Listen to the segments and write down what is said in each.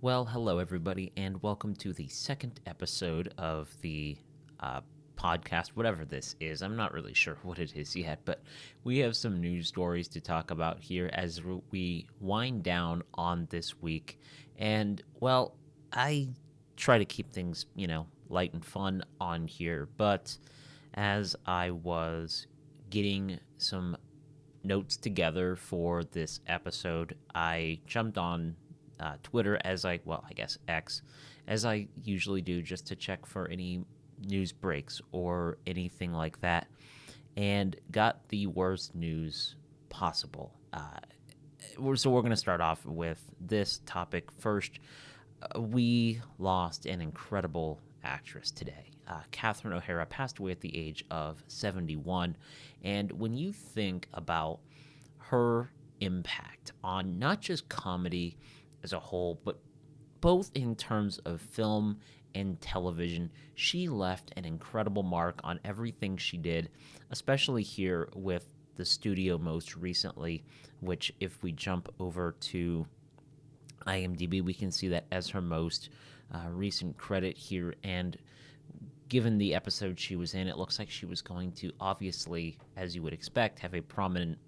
Well, hello, everybody, and welcome to the second episode of the podcast, whatever this is. I'm not really sure what it is yet, but we have some news stories to talk about here as we wind down on this week. And, well, I try to keep things, light and fun on here, but as I was getting some notes together for this episode, I jumped on Twitter I guess X, as I usually do, just to check for any news breaks or anything like that, and got the worst news possible. So we're going to start off with this topic first. We lost an incredible actress today. Catherine O'Hara passed away at the age of 71. And when you think about her impact on not just comedy as a whole, but both in terms of film and television, she left an incredible mark on everything she did, especially here with the studio most recently, which if we jump over to IMDb, we can see that as her most recent credit here. And given the episode she was in, it looks like she was going to, obviously, as you would expect, have a prominent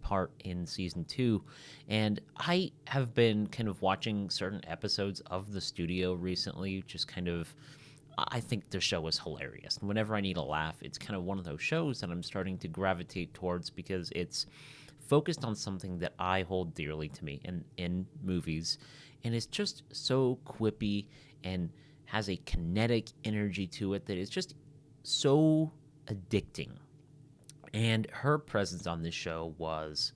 part in season 2. And I have been kind of watching certain episodes of the studio recently, I think the show is hilarious. And whenever I need a laugh, it's kind of one of those shows that I'm starting to gravitate towards because it's focused on something that I hold dearly to me in movies. And it's just so quippy and has a kinetic energy to it that is just so addicting. And her presence on this show was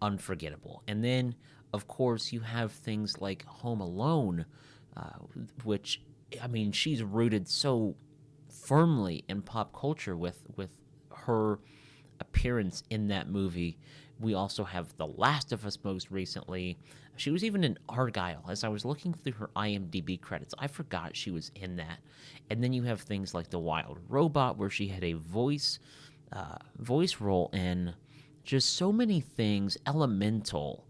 unforgettable. And then, of course, you have things like Home Alone, which, I mean, she's rooted so firmly in pop culture with her appearance in that movie. We also have The Last of Us most recently. She was even in Argylle. As I was looking through her IMDb credits, I forgot she was in that. And then you have things like The Wild Robot, where she had a voice role in. Just so many things. Elemental,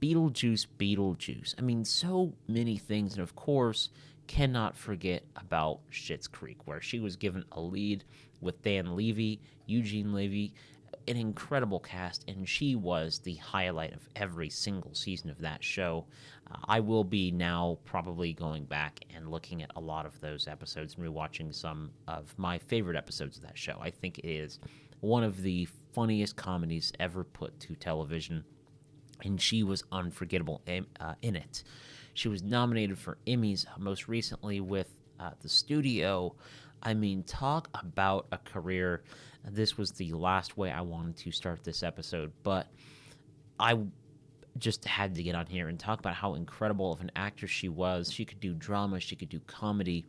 Beetlejuice. I mean, so many things. And of course, cannot forget about Schitt's Creek, where she was given a lead with Dan Levy, Eugene Levy, an incredible cast, and she was the highlight of every single season of that show. I will be now probably going back and looking at a lot of those episodes and rewatching some of my favorite episodes of that show. I think it is one of the funniest comedies ever put to television, and she was unforgettable in it. She was nominated for Emmys most recently with the studio. I mean, talk about a career. This was the last way I wanted to start this episode, but I just had to get on here and talk about how incredible of an actress she was. She could do drama, she could do comedy,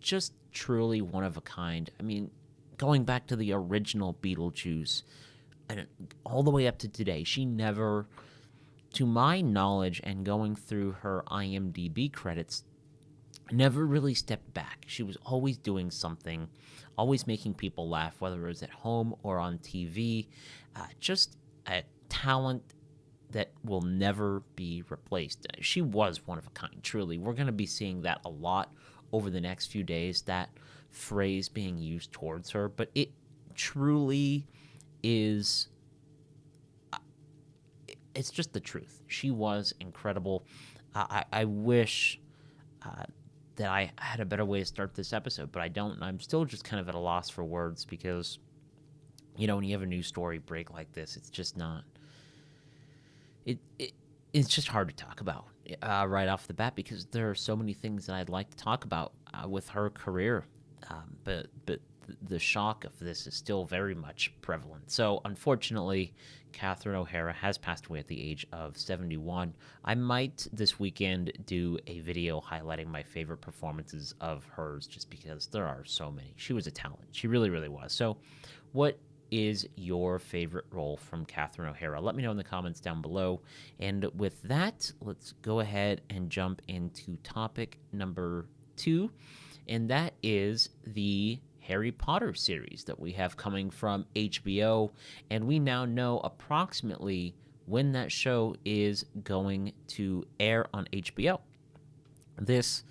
just truly one of a kind. I mean, going back to the original Beetlejuice and all the way up to today, she never, to my knowledge and going through her IMDb credits, never really stepped back. She was always doing something, always making people laugh, whether it was at home or on TV. Just a talent that will never be replaced. She was one of a kind, truly. We're going to be seeing that a lot over the next few days, that phrase being used towards her, but it truly is, it's just the truth. She was incredible. I wish that I had a better way to start this episode, but I don't. And I'm still just kind of at a loss for words because, when you have a news story break like this, it's just not. It's just hard to talk about right off the bat because there are so many things that I'd like to talk about with her career, but the shock of this is still very much prevalent. So, unfortunately, Catherine O'Hara has passed away at the age of 71. I might this weekend do a video highlighting my favorite performances of hers just because there are so many. She was a talent. She really, really was. So, what is your favorite role from Catherine O'Hara? Let me know in the comments down below. And with that, let's go ahead and jump into topic number 2, and that is the Harry Potter series that we have coming from HBO, and we now know approximately when that show is going to air on HBO. This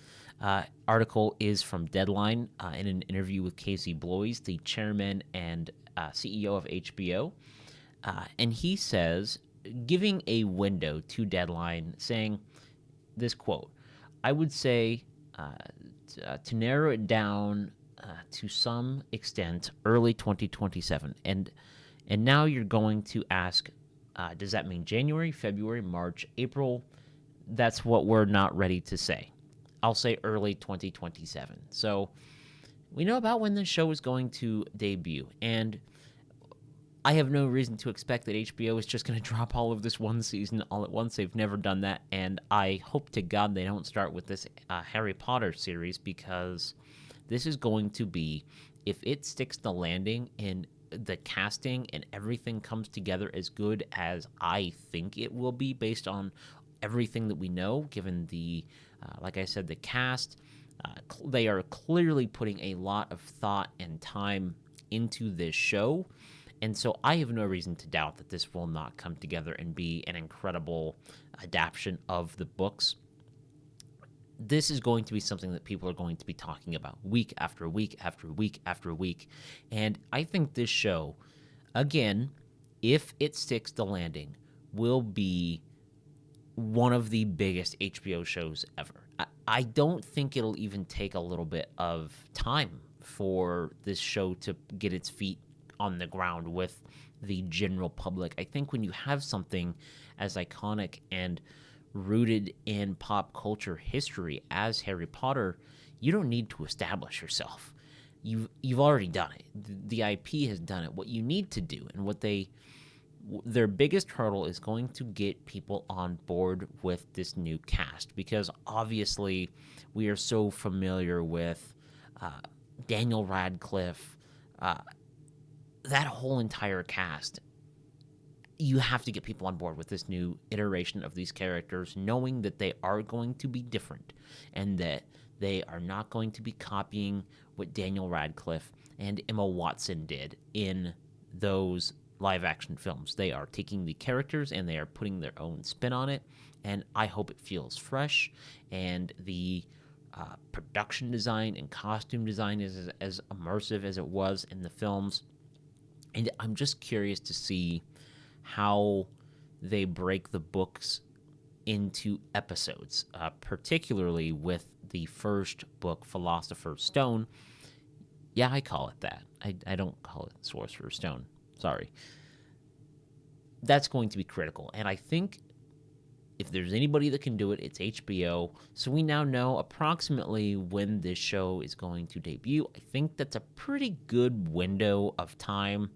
article is from Deadline in an interview with Casey Bloys, the chairman and CEO of HBO. And he says, giving a window to Deadline, saying this quote, I would say to narrow it down to some extent, early 2027. And now you're going to ask, does that mean January, February, March, April? That's what we're not ready to say. I'll say early 2027. So we know about when the show is going to debut. And I have no reason to expect that HBO is just going to drop all of this one season all at once. They've never done that. And I hope to God they don't start with this Harry Potter series, because this is going to be, if it sticks the landing and the casting and everything comes together as good as I think it will be based on everything that we know, given the, like I said, the cast, they are clearly putting a lot of thought and time into this show. And so I have no reason to doubt that this will not come together and be an incredible adaptation of the books. This is going to be something that people are going to be talking about week after week after week after week. And I think this show, again, if it sticks the landing, will be one of the biggest HBO shows ever. I don't think it'll even take a little bit of time for this show to get its feet on the ground with the general public. I think when you have something as iconic and rooted in pop culture history as Harry Potter, you don't need to establish yourself. You've already done it. The IP has done it. What you need to do, and what their biggest hurdle is going to get people on board with this new cast, because obviously we are so familiar with Daniel Radcliffe, that whole entire cast. You have to get people on board with this new iteration of these characters, knowing that they are going to be different and that they are not going to be copying what Daniel Radcliffe and Emma Watson did in those live-action films. They are taking the characters and they are putting their own spin on it, and I hope it feels fresh, and the production design and costume design is as immersive as it was in the films. And I'm just curious to see how they break the books into episodes, particularly with the first book, Philosopher's Stone. Yeah, I call it that. I don't call it Sorcerer's Stone. Sorry. That's going to be critical. And I think if there's anybody that can do it, it's HBO. So we now know approximately when this show is going to debut. I think that's a pretty good window of time.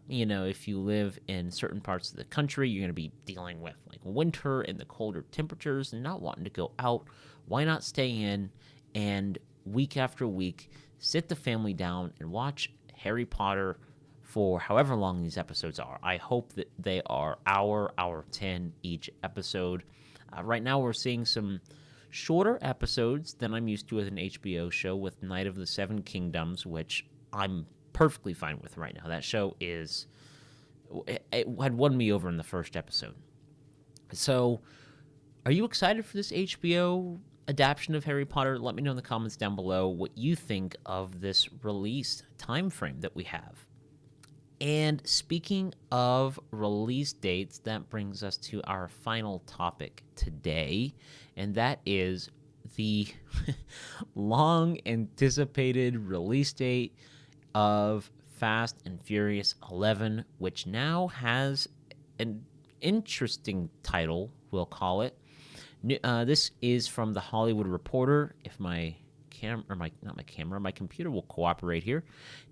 If you live in certain parts of the country, you're going to be dealing with like winter and the colder temperatures and not wanting to go out. Why not stay in and week after week sit the family down and watch Harry Potter for however long these episodes are? I hope that they are hour 10 each episode. Right now we're seeing some shorter episodes than I'm used to with an HBO show, with Night of the Seven Kingdoms, which I'm perfectly fine with right now. That show it had won me over in the first episode. So are you excited for this HBO adaptation of Harry Potter? Let me know in the comments down below what you think of this release time frame that we have. And speaking of release dates, that brings us to our final topic today, and that is the long-anticipated release date of Fast and Furious 11, which now has an interesting title, we'll call it. This is from The Hollywood Reporter. If my computer will cooperate here.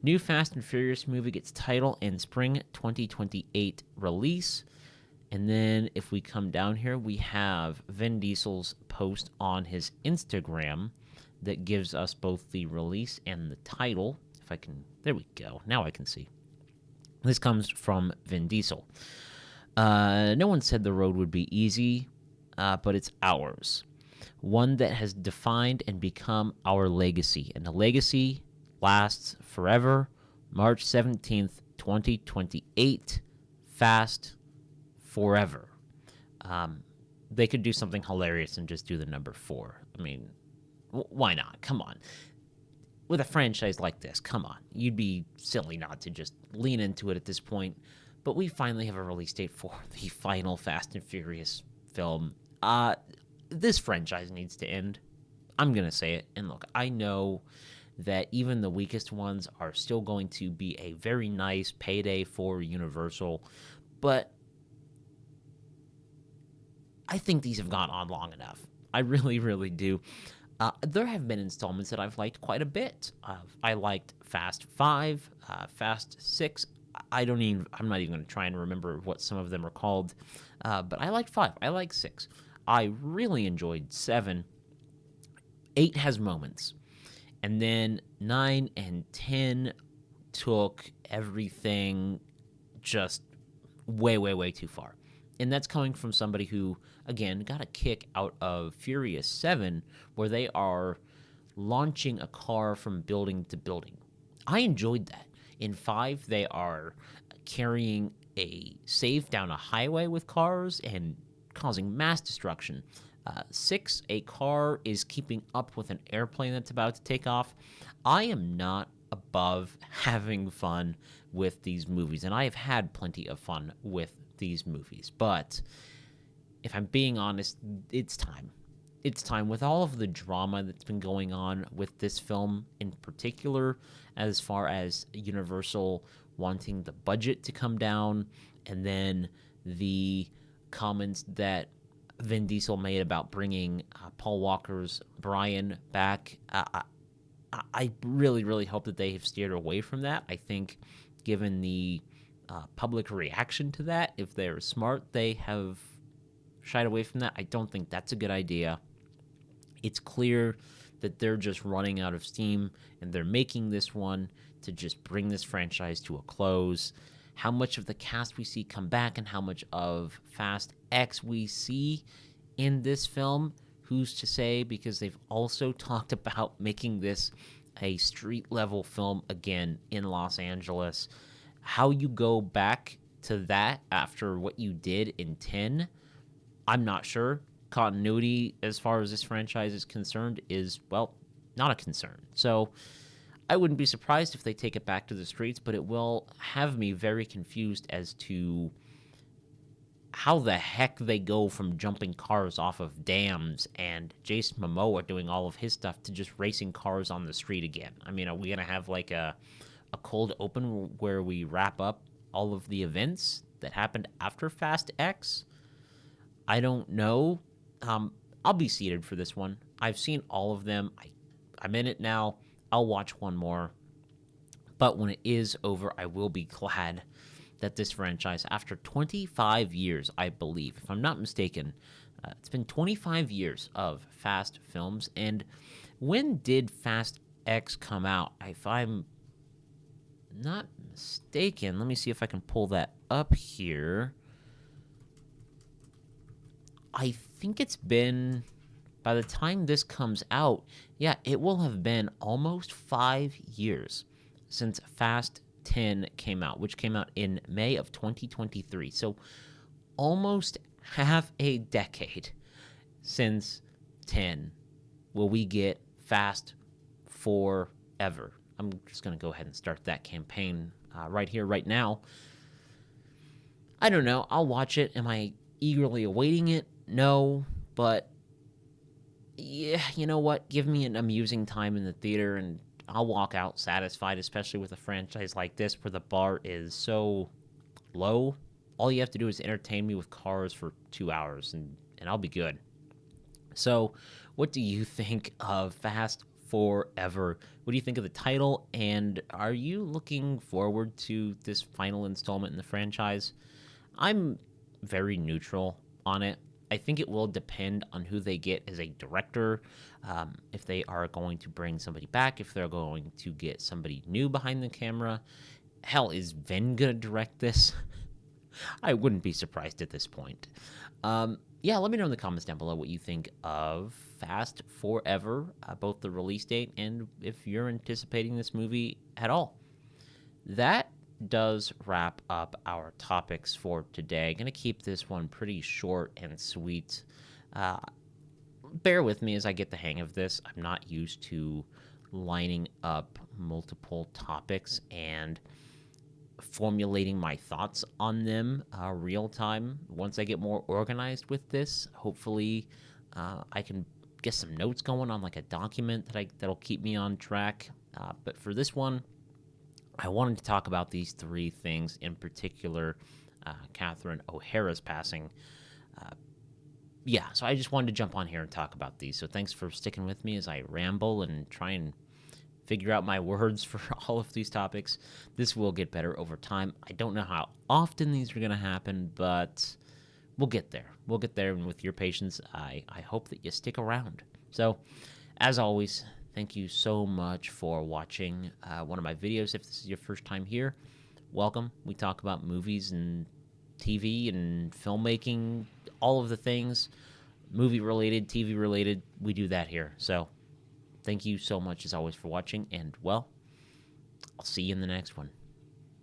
New Fast and Furious movie gets title and spring 2028 release. And then if we come down here, we have Vin Diesel's post on his Instagram that gives us both the release and the title. If I can, there we go. Now I can see. This comes from Vin Diesel. No one said the road would be easy, but it's ours. One that has defined and become our legacy. And the legacy lasts forever. March 17th, 2028. Fast forever. they could do something hilarious and just do the number 4. I mean, why not? Come on. With a franchise like this, come on. You'd be silly not to just lean into it at this point. But we finally have a release date for the final Fast and Furious film. This franchise needs to end. I'm going to say it. And look, I know that even the weakest ones are still going to be a very nice payday for Universal. But I think these have gone on long enough. I really, really do. There have been installments that I've liked quite a bit. I liked Fast 5, Fast 6. I'm not even going to try and remember what some of them are called. But I liked 5. I like 6. I really enjoyed 7. 8 has moments. And then 9 and 10 took everything just way, way, way too far. And that's coming from somebody who, again, got a kick out of Furious 7, where they are launching a car from building to building. I enjoyed that. In 5, they are carrying a safe down a highway with cars and causing mass destruction. 6, a car is keeping up with an airplane that's about to take off. I am not above having fun with these movies, and I have had plenty of fun with these movies. But if I'm being honest, it's time. It's time, with all of the drama that's been going on with this film in particular, as far as Universal wanting the budget to come down, and then the comments that Vin Diesel made about bringing Paul Walker's Brian back. I really, really hope that they have steered away from that. I think, given the public reaction to that, if they're smart, they have shied away from that. I don't think that's a good idea. It's clear that they're just running out of steam, and they're making this one to just bring this franchise to a close. How much of the cast we see come back and how much of Fast X we see in this film, who's to say, because they've also talked about making this a street-level film again in Los Angeles. How you go back to that after what you did in 10, I'm not sure. Continuity, as far as this franchise is concerned, is, well, not a concern. So I wouldn't be surprised if they take it back to the streets, but it will have me very confused as to how the heck they go from jumping cars off of dams and Jason Momoa doing all of his stuff to just racing cars on the street again. I mean, are we going to have like a cold open where we wrap up all of the events that happened after Fast X? I don't know. I'll be seated for this one. I've seen all of them. I'm in it now. I'll watch one more. But when it is over, I will be glad that this franchise, after 25 years, I believe, if I'm not mistaken, it's been 25 years of Fast films. And when did Fast X come out? If I'm not mistaken, let me see if I can pull that up here. I think it's been, by the time this comes out, yeah, it will have been almost 5 years since Fast 10 came out, which came out in May of 2023. So almost half a decade since 10 will we get Fast Forever. I'm just going to go ahead and start that campaign right here, right now. I don't know. I'll watch it. Am I eagerly awaiting it? No, but yeah, you know what? Give me an amusing time in the theater and I'll walk out satisfied, especially with a franchise like this where the bar is so low. All you have to do is entertain me with cars for 2 hours and I'll be good. So, what do you think of Fast Forever? What do you think of the title? And are you looking forward to this final installment in the franchise? I'm very neutral on it. I think it will depend on who they get as a director, if they are going to bring somebody back, if they're going to get somebody new behind the camera. Hell, is Vin going to direct this? I wouldn't be surprised at this point. Yeah, let me know in the comments down below what you think of Fast Forever, both the release date and if you're anticipating this movie at all. That does wrap up our topics for today. Going to keep this one pretty short and sweet. Uh, Bear with me as I get the hang of this. I'm not used to lining up multiple topics and formulating my thoughts on them real time. Once I get more organized with this, hopefully I can get some notes going on like a document that'll keep me on track. But for this one, I wanted to talk about these three things in particular. Catherine O'Hara's passing. So I just wanted to jump on here and talk about these. So thanks for sticking with me as I ramble and try and figure out my words for all of these topics. This will get better over time. I don't know how often these are going to happen, but we'll get there. We'll get there, and with your patience, I hope that you stick around. So, as always, thank you so much for watching one of my videos. If this is your first time here, welcome. We talk about movies and TV and filmmaking, all of the things, movie related, TV related. We do that here. So, thank you so much, as always, for watching, and, well, I'll see you in the next one.